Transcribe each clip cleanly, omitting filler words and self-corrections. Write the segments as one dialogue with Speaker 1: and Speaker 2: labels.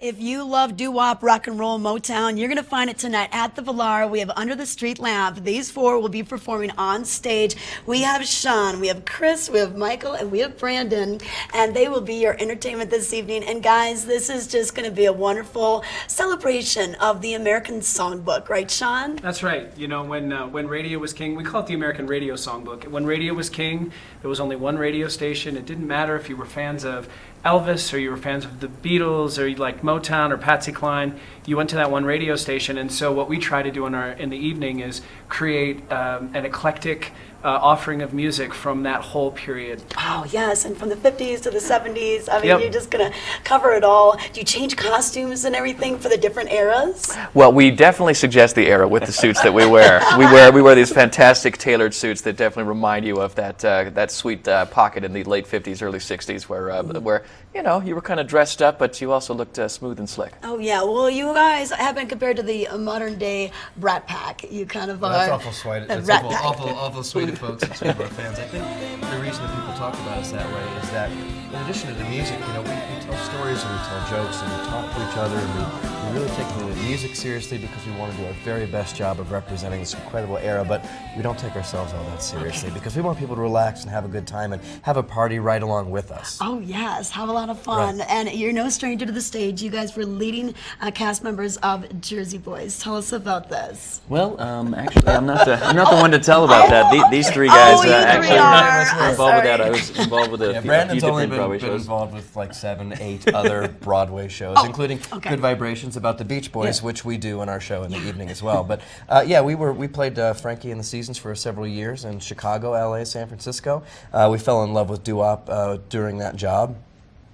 Speaker 1: If you love doo-wop, rock and roll, Motown, you're going to find it tonight at the Vail. We have Under the Streetlmap. These four will be performing on stage. We have Shonn, we have Chris, we have Michael, and we have Brandon, and they will be your entertainment this evening. And guys, this is just going to be a wonderful celebration of the American Songbook, right, Shonn?
Speaker 2: That's right. You know, when radio was king, we call it the American Radio Songbook. When radio was king, there was only one radio station. It didn't matter if you were fans of Elvis or you were fans of the Beatles or you liked Motown or Patsy Cline. You went to that one radio station. And so what we try to do in the evening is create an eclectic offering of music from that whole period.
Speaker 1: Oh, yes, and from the 50s to the 70s. I mean,
Speaker 2: Yep.
Speaker 1: you're just going to cover it all. Do you change costumes and everything for the different eras?
Speaker 3: Well, we definitely suggest the era with the suits that we wear. We wear these fantastic tailored suits that definitely remind you of that sweet pocket in the late 50s, early 60s where you know, you were kind of dressed up, but you also looked smooth and slick.
Speaker 1: Oh, yeah. Well, you guys have been compared to the modern day Brat Pack. You kind of are.
Speaker 4: That's awful sweet. That's
Speaker 1: Rat Pack.
Speaker 4: awful sweet of folks and sweet of our fans. I think the reason that people talk about us that way is that in addition to the music, you know, we tell stories and we tell jokes and we talk to each other and we really take the music seriously because we want to do our very best job of representing this incredible era, but we don't take ourselves all that seriously because we want people to relax and have a good time and have a party right along with us.
Speaker 1: Oh, yes. Have a lot of fun.
Speaker 4: Right.
Speaker 1: And you're no stranger to the stage. You guys were leading cast members of Jersey Boys. Tell us about this.
Speaker 5: Well, actually, I'm not the one to tell about that. These three guys
Speaker 1: Oh, you
Speaker 5: actually
Speaker 1: three are.
Speaker 5: were involved with that.
Speaker 1: Sorry.
Speaker 5: I was involved with a few
Speaker 4: Brandon's only
Speaker 5: different Broadway
Speaker 4: been
Speaker 5: shows.
Speaker 4: involved with like 7, 8 other Broadway shows, including
Speaker 1: okay.
Speaker 4: Good Vibrations about the Beach Boys,
Speaker 1: Yeah.
Speaker 4: which we do in our show in the evening as well. But yeah, we played Frankie and the Seasons for several years in Chicago, LA, San Francisco. We fell in love with doo-wop during that job.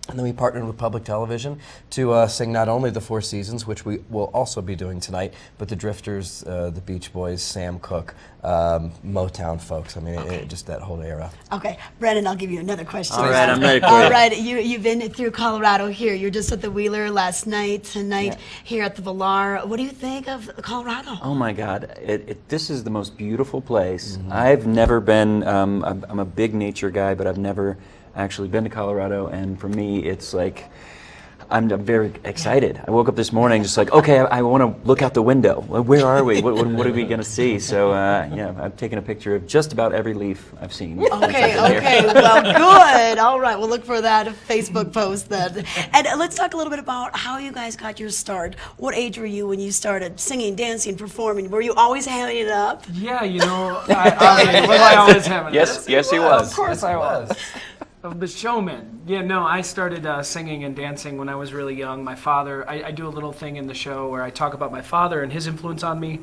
Speaker 4: And then we partnered with public television to sing not only the Four Seasons, which we will also be doing tonight, but the Drifters, the Beach Boys, Sam Cooke, Motown folks. I mean, just that whole era.
Speaker 1: Okay, Brandon, I'll give you another question.
Speaker 5: All right, I'm ready for
Speaker 1: All
Speaker 5: it.
Speaker 1: right, you've been through Colorado here. You're just at the Wheeler last night, tonight here at the Vail. What do you think of Colorado?
Speaker 5: Oh my God, this is the most beautiful place. I've never been, I'm a big nature guy, but I've never actually been to Colorado, and for me, it's like, I'm very excited. I woke up this morning just like, okay, I want to look out the window. Where are we? What are we going to see? So, yeah, I've taken a picture of just about every leaf I've seen.
Speaker 1: Okay, well, good. All right, we'll look for that Facebook post then. And let's talk a little bit about how you guys got your start. What age were you when you started singing, dancing, performing? Were you always having it up?
Speaker 2: Yeah, you know, I always have it.
Speaker 3: Yes, he was.
Speaker 2: Of course I was. Of the showman. Yeah, no, I started singing and dancing when I was really young. My father, I do a little thing in the show where I talk about my father and his influence on me.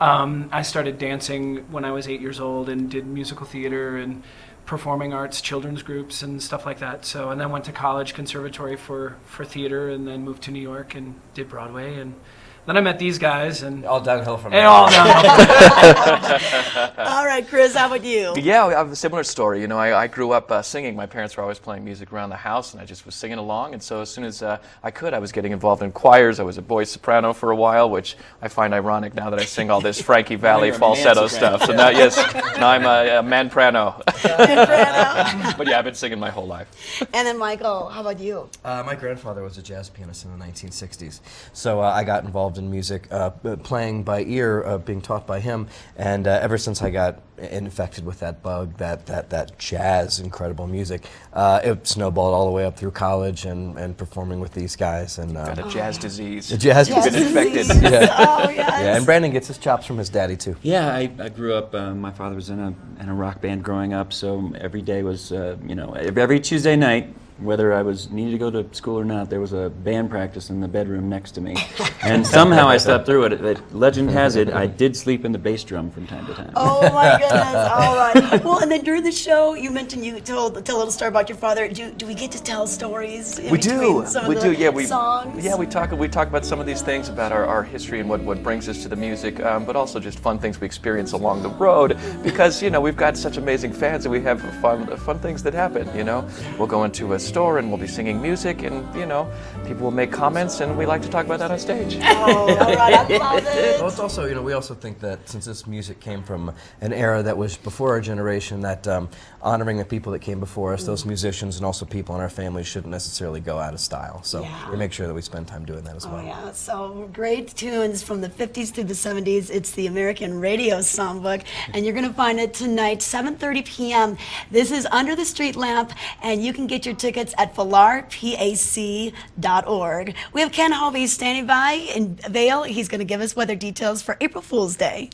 Speaker 2: I started dancing when I was 8 years old and did musical theater and performing arts, children's groups and stuff like that. So, and then went to college, conservatory for theater, and then moved to New York and did Broadway. And then I met these guys, and
Speaker 4: All downhill from
Speaker 2: and
Speaker 4: there.
Speaker 2: all downhill.
Speaker 1: All right, Chris, how about you?
Speaker 3: Yeah, I have a similar story. You know, I grew up singing. My parents were always playing music around the house, and I just was singing along. And so as soon as I could, I was getting involved in choirs. I was a boy soprano for a while, which I find ironic now that I sing all this Frankie Valli
Speaker 5: you're a
Speaker 3: falsetto
Speaker 5: man soprano.
Speaker 3: stuff. So now I'm a manprano. But yeah, I've been singing my whole life.
Speaker 1: And then Michael, how about you?
Speaker 4: My grandfather was a jazz pianist in the 1960s, so I got involved in music, playing by ear, being taught by him, and ever since I got infected with that bug, that jazz, incredible music, it snowballed all the way up through college and performing with these guys. And
Speaker 3: Got a jazz disease.
Speaker 4: the jazz
Speaker 1: Yes.
Speaker 3: Been infected.
Speaker 4: Yeah.
Speaker 1: Oh, yes.
Speaker 4: Yeah, and Brandon gets his chops from his daddy too.
Speaker 5: Yeah, I grew up, my father was in a rock band growing up, so every day was, you know, every Tuesday night, whether I was needed to go to school or not, there was a band practice in the bedroom next to me. And somehow I slept through it. Legend has it, I did sleep in the bass drum from time to time.
Speaker 1: Oh my goodness! All right. Well, and then during the show, you mentioned you tell a little story about your father. Do we get to tell stories? In
Speaker 3: We do.
Speaker 1: between some
Speaker 3: We
Speaker 1: of
Speaker 3: do.
Speaker 1: the
Speaker 3: Yeah, we
Speaker 1: songs.
Speaker 3: yeah we talk about some of these things about our history and what brings us to the music, but also just fun things we experience along the road. Because you know we've got such amazing fans and we have fun things that happen. You know, we'll go into store, and we'll be singing music, and people will make comments, and we like to talk about that on stage.
Speaker 1: Oh, all right, I love it.
Speaker 4: Well, it's also, we also think that since this music came from an era that was before our generation, that honoring the people that came before us, those musicians and also people in our family, shouldn't necessarily go out of style. So
Speaker 1: Yeah.
Speaker 4: we make sure that we spend time doing that as well.
Speaker 1: Oh, yeah. So great tunes from the 50s through the 70s. It's the American Radio Songbook, and you're going to find it tonight, 7:30 p.m. This is Under the Street Lamp, and you can get your tickets at valarpac.org. We have Ken Hovey standing by in Vail. He's going to give us weather details for April Fool's Day.